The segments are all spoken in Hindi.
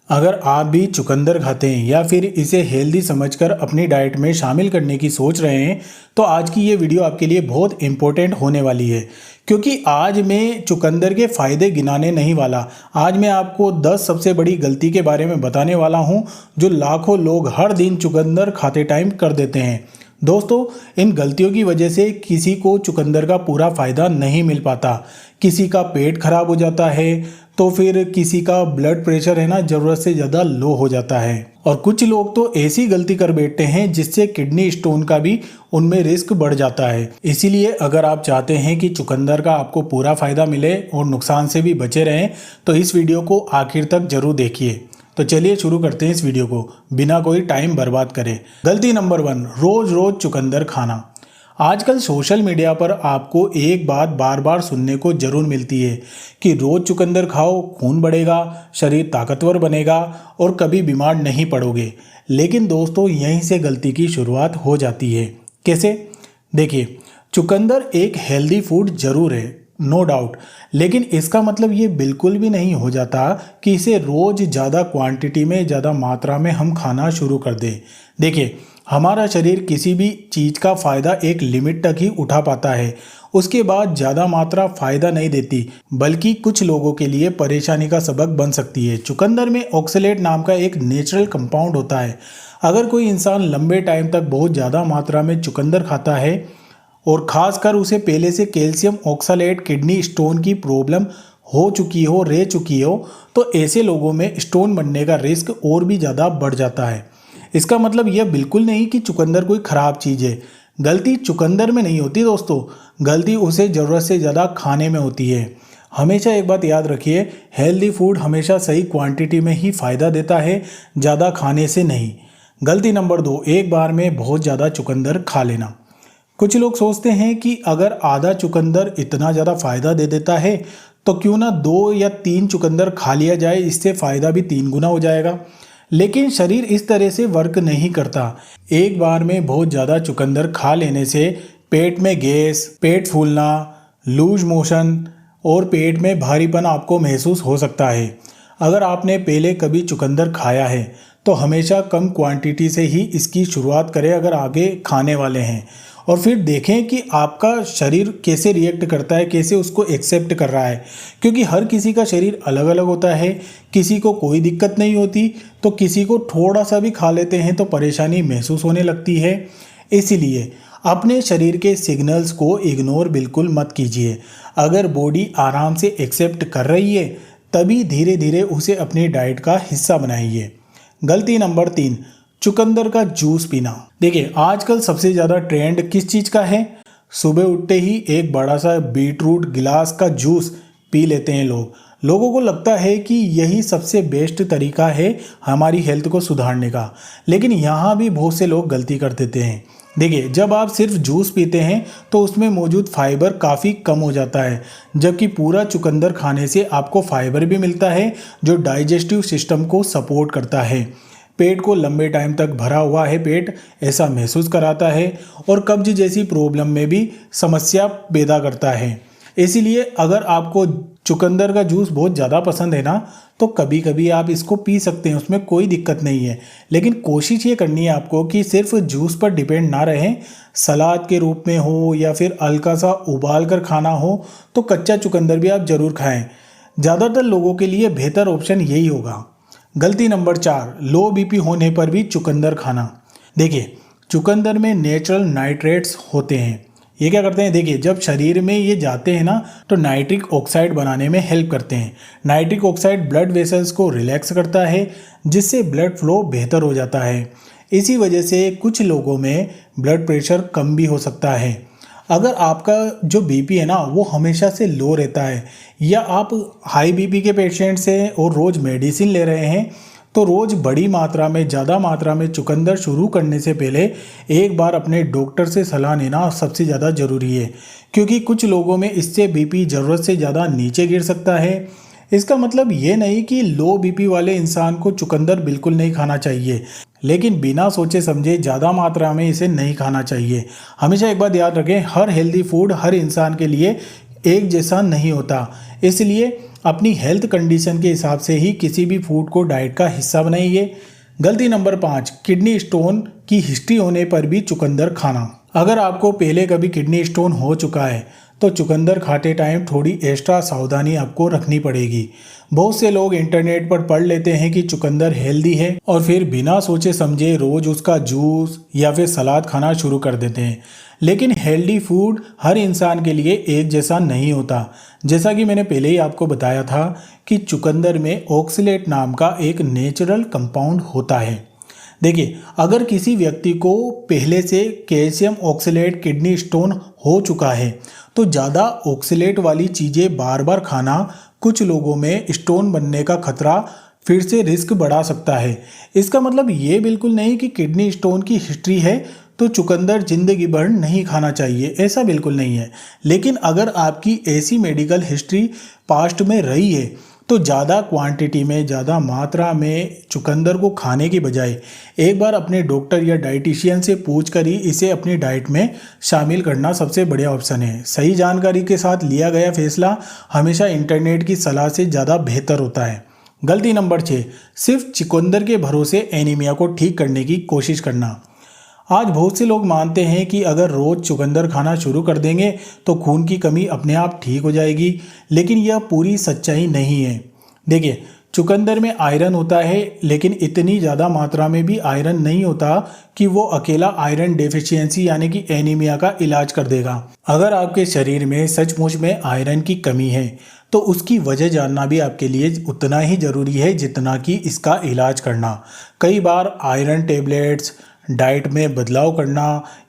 अगर आप भी चुकंदर खाते हैं या फिर इसे हेल्दी समझकर अपनी डाइट में शामिल करने की सोच रहे हैं तो आज की ये वीडियो आपके लिए बहुत इम्पोर्टेंट होने वाली है। क्योंकि आज मैं चुकंदर के फ़ायदे गिनाने नहीं वाला, आज मैं आपको 10 सबसे बड़ी गलती के बारे में बताने वाला हूँ जो लाखों लोग हर दिन चुकंदर खाते टाइम कर देते हैं। दोस्तों, इन गलतियों की वजह से किसी को चुकंदर का पूरा फ़ायदा नहीं मिल पाता। किसी का पेट खराब हो जाता है तो फिर किसी का ब्लड प्रेशर है ना ज़रूरत से ज़्यादा लो हो जाता है, और कुछ लोग तो ऐसी गलती कर बैठते हैं जिससे किडनी स्टोन का भी उनमें रिस्क बढ़ जाता है। इसीलिए अगर आप चाहते हैं कि चुकंदर का आपको पूरा फ़ायदा मिले और नुकसान से भी बचे रहें तो इस वीडियो को आखिर तक ज़रूर देखिए। तो चलिए शुरू करते हैं इस वीडियो को बिना कोई टाइम बर्बाद करे। गलती नंबर 1, रोज रोज चुकंदर खाना। आजकल सोशल मीडिया पर आपको एक बात बार बार सुनने को जरूर मिलती है कि रोज चुकंदर खाओ, खून बढ़ेगा, शरीर ताकतवर बनेगा और कभी बीमार नहीं पड़ोगे। लेकिन दोस्तों, यहीं से गलती की शुरुआत हो जाती है। कैसे? देखिए, चुकंदर एक हेल्दी फूड जरूर है, नो डाउट, लेकिन इसका मतलब ये बिल्कुल भी नहीं हो जाता कि इसे रोज ज़्यादा क्वांटिटी में, ज़्यादा मात्रा में हम खाना शुरू कर दें। देखिए, हमारा शरीर किसी भी चीज़ का फ़ायदा एक लिमिट तक ही उठा पाता है, उसके बाद ज़्यादा मात्रा फ़ायदा नहीं देती, बल्कि कुछ लोगों के लिए परेशानी का सबक बन सकती है। चुकंदर में ऑक्सलेट नाम का एक नेचुरल कंपाउंड होता है। अगर कोई इंसान लंबे टाइम तक बहुत ज़्यादा मात्रा में चुकंदर खाता है और ख़ासकर उसे पहले से कैल्शियम ऑक्सलेट किडनी स्टोन की प्रॉब्लम हो चुकी हो, रह चुकी हो, तो ऐसे लोगों में स्टोन बनने का रिस्क और भी ज़्यादा बढ़ जाता है। इसका मतलब यह बिल्कुल नहीं कि चुकंदर कोई ख़राब चीज़ है। गलती चुकंदर में नहीं होती दोस्तों, गलती उसे ज़रूरत से ज़्यादा खाने में होती है। हमेशा एक बात याद रखिए, हेल्दी फूड हमेशा सही क्वांटिटी में ही फ़ायदा देता है, ज़्यादा खाने से नहीं। गलती नंबर 2, एक बार में बहुत ज़्यादा चुकंदर खा लेना। कुछ लोग सोचते हैं कि अगर आधा चुकंदर इतना ज़्यादा फ़ायदा दे देता है तो क्यों ना 2 या 3 चुकंदर खा लिया जाए, इससे फ़ायदा भी 3 गुना हो जाएगा। लेकिन शरीर इस तरह से वर्क नहीं करता। एक बार में बहुत ज़्यादा चुकंदर खा लेने से पेट में गैस, पेट फूलना, लूज मोशन और पेट में भारीपन आपको महसूस हो सकता है। अगर आपने पहले कभी चुकंदर खाया है तो हमेशा कम क्वांटिटी से ही इसकी शुरुआत करें अगर आगे खाने वाले हैं, और फिर देखें कि आपका शरीर कैसे रिएक्ट करता है, कैसे उसको एक्सेप्ट कर रहा है। क्योंकि हर किसी का शरीर अलग अलग होता है, किसी को कोई दिक्कत नहीं होती तो किसी को थोड़ा सा भी खा लेते हैं तो परेशानी महसूस होने लगती है। इसीलिए अपने शरीर के सिग्नल्स को इग्नोर बिल्कुल मत कीजिए। अगर बॉडी आराम से एक्सेप्ट कर रही है तभी धीरे धीरे उसे अपनी डाइट का हिस्सा बनाइए। गलती नंबर 3, चुकंदर का जूस पीना। देखिए, आजकल सबसे ज़्यादा ट्रेंड किस चीज़ का है? सुबह उठते ही एक बड़ा सा बीटरूट गिलास का जूस पी लेते हैं लोग। लोगों को लगता है कि यही सबसे बेस्ट तरीका है हमारी हेल्थ को सुधारने का, लेकिन यहाँ भी बहुत से लोग गलती कर देते हैं। देखिए, जब आप सिर्फ जूस पीते हैं तो उसमें मौजूद फाइबर काफ़ी कम हो जाता है, जबकि पूरा चुकंदर खाने से आपको फाइबर भी मिलता है जो डाइजेस्टिव सिस्टम को सपोर्ट करता है। पेट को लंबे टाइम तक भरा हुआ है पेट ऐसा महसूस कराता है और कब्ज जैसी प्रॉब्लम में भी समस्या पैदा करता है। इसीलिए अगर आपको चुकंदर का जूस बहुत ज़्यादा पसंद है ना तो कभी कभी आप इसको पी सकते हैं, उसमें कोई दिक्कत नहीं है। लेकिन कोशिश ये करनी है आपको कि सिर्फ जूस पर डिपेंड ना रहें। सलाद के रूप में हो या फिर हल्का सा उबाल कर खाना हो तो कच्चा चुकंदर भी आप ज़रूर खाएं। ज़्यादातर लोगों के लिए बेहतर ऑप्शन यही होगा। गलती नंबर 4, लो बीपी होने पर भी चुकंदर खाना। देखिए, चुकंदर में नेचुरल नाइट्रेट्स होते हैं। ये क्या करते हैं? देखिए, जब शरीर में ये जाते हैं ना तो नाइट्रिक ऑक्साइड बनाने में हेल्प करते हैं। नाइट्रिक ऑक्साइड ब्लड वेसल्स को रिलैक्स करता है जिससे ब्लड फ्लो बेहतर हो जाता है। इसी वजह से कुछ लोगों में ब्लड प्रेशर कम भी हो सकता है। अगर आपका जो बीपी है ना वो हमेशा से लो रहता है या आप हाई बीपी के पेशेंट्स हैं और रोज़ मेडिसिन ले रहे हैं तो रोज़ बड़ी मात्रा में, ज़्यादा मात्रा में चुकंदर शुरू करने से पहले एक बार अपने डॉक्टर से सलाह लेना सबसे ज़्यादा ज़रूरी है। क्योंकि कुछ लोगों में इससे बीपी ज़रूरत से ज़्यादा नीचे गिर सकता है। इसका मतलब ये नहीं कि लो बीपी वाले इंसान को चुकंदर बिल्कुल नहीं खाना चाहिए, लेकिन बिना सोचे समझे ज़्यादा मात्रा में इसे नहीं खाना चाहिए। हमेशा एक बात याद रखें, हर हेल्दी फूड हर इंसान के लिए एक जैसा नहीं होता। इसलिए अपनी हेल्थ कंडीशन के हिसाब से ही किसी भी फूड को डाइट का हिस्सा बनाइए। गलती नंबर 5, किडनी स्टोन की हिस्ट्री होने पर भी चुकंदर खाना। अगर आपको पहले कभी किडनी स्टोन हो चुका है तो चुकंदर खाते टाइम थोड़ी एक्स्ट्रा सावधानी आपको रखनी पड़ेगी। बहुत से लोग इंटरनेट पर पढ़ लेते हैं कि चुकंदर हेल्दी है और फिर बिना सोचे समझे रोज उसका जूस या फिर सलाद खाना शुरू कर देते हैं। लेकिन हेल्दी फूड हर इंसान के लिए एक जैसा नहीं होता। जैसा कि मैंने पहले ही आपको बताया था कि चुकंदर में ऑक्सलेट नाम का एक नेचुरल कंपाउंड होता है। देखिए, अगर किसी व्यक्ति को पहले से कैल्शियम ऑक्सलेट किडनी स्टोन हो चुका है तो ज़्यादा ऑक्सलेट वाली चीज़ें बार बार खाना कुछ लोगों में स्टोन बनने का खतरा फिर से रिस्क बढ़ा सकता है। इसका मतलब ये बिल्कुल नहीं कि किडनी स्टोन की हिस्ट्री है तो चुकंदर जिंदगी भर नहीं खाना चाहिए, ऐसा बिल्कुल नहीं है। लेकिन अगर आपकी ऐसी मेडिकल हिस्ट्री पास्ट में रही है तो ज़्यादा क्वांटिटी में, ज़्यादा मात्रा में चुकंदर को खाने की बजाय एक बार अपने डॉक्टर या डाइटिशियन से पूछ कर ही इसे अपनी डाइट में शामिल करना सबसे बढ़िया ऑप्शन है। सही जानकारी के साथ लिया गया फैसला हमेशा इंटरनेट की सलाह से ज़्यादा बेहतर होता है। गलती नंबर 6, सिर्फ चुकंदर के भरोसे एनीमिया को ठीक करने की कोशिश करना। आज बहुत से लोग मानते हैं कि अगर रोज़ चुकंदर खाना शुरू कर देंगे तो खून की कमी अपने आप ठीक हो जाएगी, लेकिन यह पूरी सच्चाई नहीं है। देखिए, चुकंदर में आयरन होता है लेकिन इतनी ज़्यादा मात्रा में भी आयरन नहीं होता कि वो अकेला आयरन डेफिशिएंसी यानी कि एनीमिया का इलाज कर देगा। अगर आपके शरीर में सचमुच में आयरन की कमी है तो उसकी वजह जानना भी आपके लिए उतना ही ज़रूरी है जितना कि इसका इलाज करना। कई बार आयरन टेबलेट्स, डाइट में बदलाव करना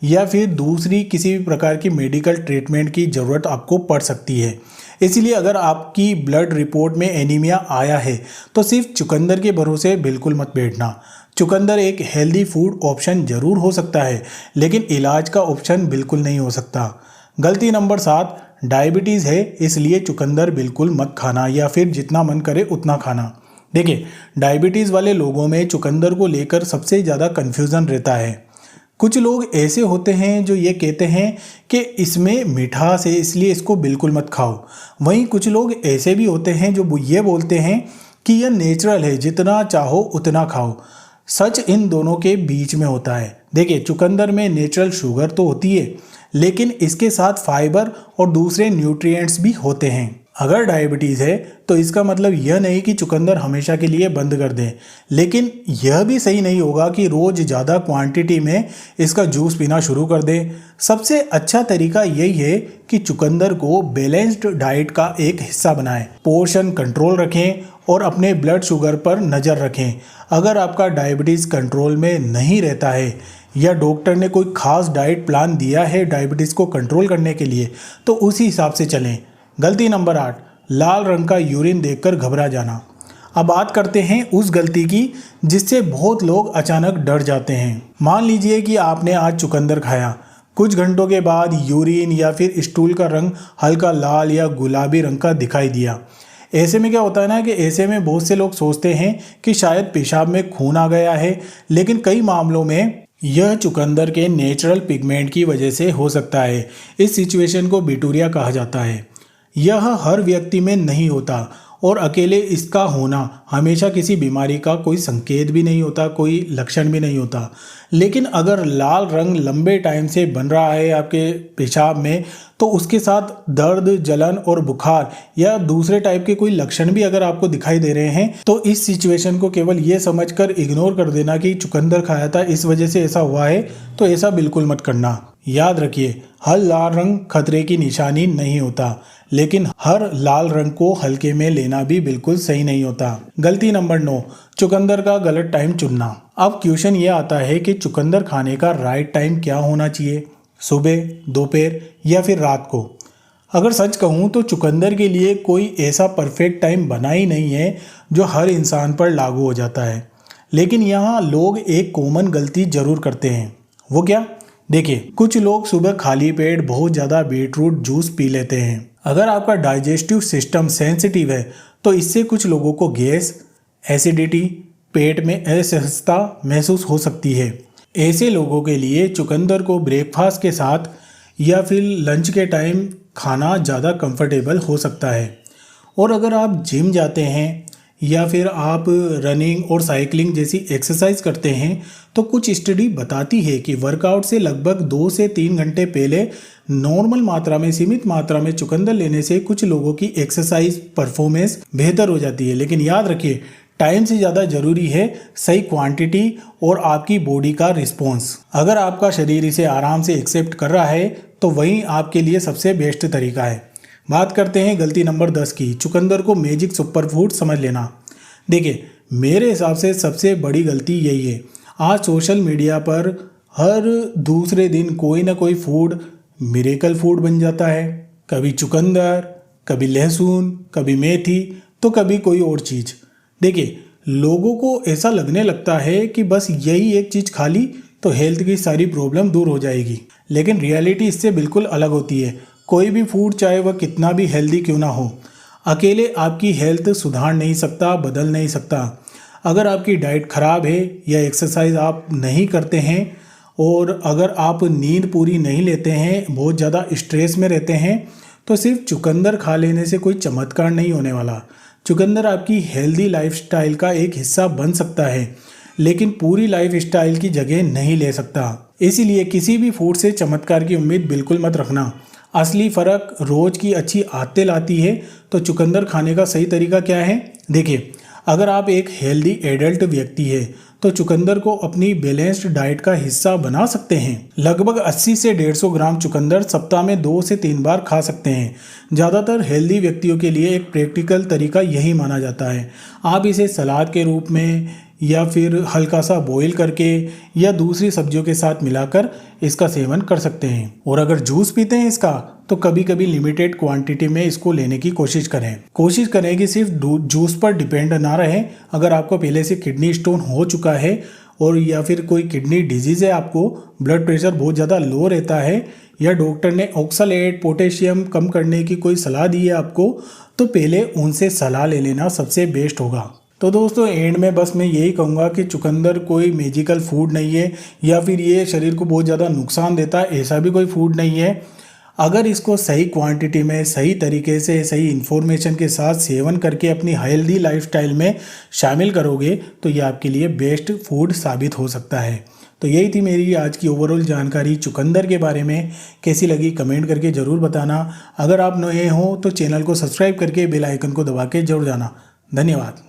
या फिर दूसरी किसी भी प्रकार की मेडिकल ट्रीटमेंट की ज़रूरत आपको पड़ सकती है। इसलिए अगर आपकी ब्लड रिपोर्ट में एनीमिया आया है तो सिर्फ चुकंदर के भरोसे बिल्कुल मत बैठना। चुकंदर एक हेल्दी फूड ऑप्शन ज़रूर हो सकता है लेकिन इलाज का ऑप्शन बिल्कुल नहीं हो सकता। गलती नंबर 7, डायबिटीज़ है इसलिए चुकंदर बिल्कुल मत खाना या फिर जितना मन करे उतना खाना। देखिए, डायबिटीज़ वाले लोगों में चुकंदर को लेकर सबसे ज़्यादा कन्फ्यूज़न रहता है। कुछ लोग ऐसे होते हैं जो ये कहते हैं कि इसमें मिठास है इसलिए इसको बिल्कुल मत खाओ। वहीं कुछ लोग ऐसे भी होते हैं जो ये बोलते हैं कि यह नेचुरल है, जितना चाहो उतना खाओ। सच इन दोनों के बीच में होता है। देखिए, चुकंदर में नेचुरल शुगर तो होती है लेकिन इसके साथ फाइबर और दूसरे न्यूट्रिएंट्स भी होते हैं। अगर डायबिटीज़ है तो इसका मतलब यह नहीं कि चुकंदर हमेशा के लिए बंद कर दें, लेकिन यह भी सही नहीं होगा कि रोज़ ज़्यादा क्वांटिटी में इसका जूस पीना शुरू कर दें। सबसे अच्छा तरीका यही है कि चुकंदर को बैलेंस्ड डाइट का एक हिस्सा बनाएं, पोर्शन कंट्रोल रखें और अपने ब्लड शुगर पर नज़र रखें। अगर आपका डायबिटीज़ कंट्रोल में नहीं रहता है या डॉक्टर ने कोई खास डाइट प्लान दिया है डायबिटीज़ को कंट्रोल करने के लिए तो उसी हिसाब से चलें। गलती नंबर 8, लाल रंग का यूरिन देखकर घबरा जाना। अब बात करते हैं उस गलती की जिससे बहुत लोग अचानक डर जाते हैं। मान लीजिए कि आपने आज चुकंदर खाया, कुछ घंटों के बाद यूरिन या फिर स्टूल का रंग हल्का लाल या गुलाबी रंग का दिखाई दिया। ऐसे में क्या होता है ना कि ऐसे में बहुत से लोग सोचते हैं कि शायद पेशाब में खून आ गया है, लेकिन कई मामलों में यह चुकंदर के नेचुरल पिगमेंट की वजह से हो सकता है। इस सिचुएशन को बिटूरिया कहा जाता है। यह हर व्यक्ति में नहीं होता और अकेले इसका होना हमेशा किसी बीमारी का कोई संकेत भी नहीं होता, कोई लक्षण भी नहीं होता। लेकिन अगर लाल रंग लंबे टाइम से बन रहा है आपके पेशाब में तो उसके साथ दर्द, जलन और बुखार या दूसरे टाइप के कोई लक्षण भी अगर आपको दिखाई दे रहे हैं तो इस सिचुएशन को केवल ये समझकर इग्नोर कर देना कि चुकंदर खाया था इस वजह से ऐसा हुआ है, तो ऐसा बिल्कुल मत करना। याद रखिए, हर लाल रंग खतरे की निशानी नहीं होता, लेकिन हर लाल रंग को हल्के में लेना भी बिल्कुल सही नहीं होता। गलती नंबर 9, चुकंदर का गलत टाइम चुनना। अब क्वेश्चन ये आता है कि चुकंदर खाने का राइट टाइम क्या होना चाहिए, सुबह, दोपहर या फिर रात को। अगर सच कहूँ तो चुकंदर के लिए कोई ऐसा परफेक्ट टाइम बना ही नहीं है जो हर इंसान पर लागू हो जाता है। लेकिन यहाँ लोग एक कॉमन गलती जरूर करते हैं। वो क्या? देखिए, कुछ लोग सुबह खाली पेट बहुत ज़्यादा बीटरूट जूस पी लेते हैं। अगर आपका डाइजेस्टिव सिस्टम सेंसिटिव है तो इससे कुछ लोगों को गैस, एसिडिटी, पेट में असहजता महसूस हो सकती है। ऐसे लोगों के लिए चुकंदर को ब्रेकफास्ट के साथ या फिर लंच के टाइम खाना ज़्यादा कंफर्टेबल हो सकता है। और अगर आप जिम जाते हैं या फिर आप रनिंग और साइकिलिंग जैसी एक्सरसाइज करते हैं तो कुछ स्टडी बताती है कि वर्कआउट से लगभग 2 से 3 घंटे पहले नॉर्मल मात्रा में, सीमित मात्रा में चुकंदर लेने से कुछ लोगों की एक्सरसाइज परफॉर्मेंस बेहतर हो जाती है। लेकिन याद रखिए, टाइम से ज़्यादा ज़रूरी है सही क्वांटिटी और आपकी बॉडी का रिस्पॉन्स। अगर आपका शरीर इसे आराम से एक्सेप्ट कर रहा है तो वही आपके लिए सबसे बेस्ट तरीका है। बात करते हैं गलती नंबर 10 की, चुकंदर को मैजिक सुपर फूड समझ लेना। देखिए, मेरे हिसाब से सबसे बड़ी गलती यही है। आज सोशल मीडिया पर हर दूसरे दिन कोई ना कोई फूड मिरेकल फूड बन जाता है। कभी चुकंदर, कभी लहसुन, कभी मेथी, तो कभी कोई और चीज़। देखिए, लोगों को ऐसा लगने लगता है कि बस यही एक चीज़ खा ली तो हेल्थ की सारी प्रॉब्लम दूर हो जाएगी। लेकिन रियलिटी इससे बिल्कुल अलग होती है। कोई भी फूड, चाहे वह कितना भी हेल्दी क्यों ना हो, अकेले आपकी हेल्थ सुधार नहीं सकता, बदल नहीं सकता। अगर आपकी डाइट खराब है या एक्सरसाइज आप नहीं करते हैं और अगर आप नींद पूरी नहीं लेते हैं, बहुत ज़्यादा स्ट्रेस में रहते हैं, तो सिर्फ चुकंदर खा लेने से कोई चमत्कार नहीं होने वाला। चुकंदर आपकी हेल्दी लाइफस्टाइल का एक हिस्सा बन सकता है, लेकिन पूरी लाइफस्टाइल की जगह नहीं ले सकता। इसीलिए किसी भी फूड से चमत्कार की उम्मीद बिल्कुल मत रखना। असली फ़र्क रोज़ की अच्छी आदतें लाती है। तो चुकंदर खाने का सही तरीका क्या है? देखिए, अगर आप एक हेल्दी एडल्ट व्यक्ति है तो चुकंदर को अपनी बैलेंस्ड डाइट का हिस्सा बना सकते हैं। लगभग 80 से 150 ग्राम चुकंदर सप्ताह में 2 से 3 बार खा सकते हैं। ज़्यादातर हेल्दी व्यक्तियों के लिए एक प्रैक्टिकल तरीका यही माना जाता है। आप इसे सलाद के रूप में या फिर हल्का सा बॉईल करके या दूसरी सब्जियों के साथ मिलाकर इसका सेवन कर सकते हैं। और अगर जूस पीते हैं इसका, तो कभी कभी लिमिटेड क्वांटिटी में इसको लेने की कोशिश करें कि सिर्फ जूस पर डिपेंड ना रहें। अगर आपको पहले से किडनी स्टोन हो चुका है और या फिर कोई किडनी डिजीज़ है, आपको ब्लड प्रेशर बहुत ज़्यादा लो रहता है या डॉक्टर ने ऑक्सलेट, पोटेशियम कम करने की कोई सलाह दी है आपको, तो पहले उनसे सलाह ले लेना सबसे बेस्ट होगा। तो दोस्तों, एंड में बस मैं यही कहूँगा कि चुकंदर कोई मैजिकल फूड नहीं है या फिर ये शरीर को बहुत ज़्यादा नुकसान देता है, ऐसा भी कोई फूड नहीं है। अगर इसको सही क्वांटिटी में, सही तरीके से, सही इन्फॉर्मेशन के साथ सेवन करके अपनी हेल्दी लाइफस्टाइल में शामिल करोगे तो ये आपके लिए बेस्ट फूड साबित हो सकता है। तो यही थी मेरी आज की ओवरऑल जानकारी चुकंदर के बारे में। कैसी लगी कमेंट करके ज़रूर बताना। अगर आप नए हो तो चैनल को सब्सक्राइब करके बेल आइकन को दबा के जरूर जाना। धन्यवाद।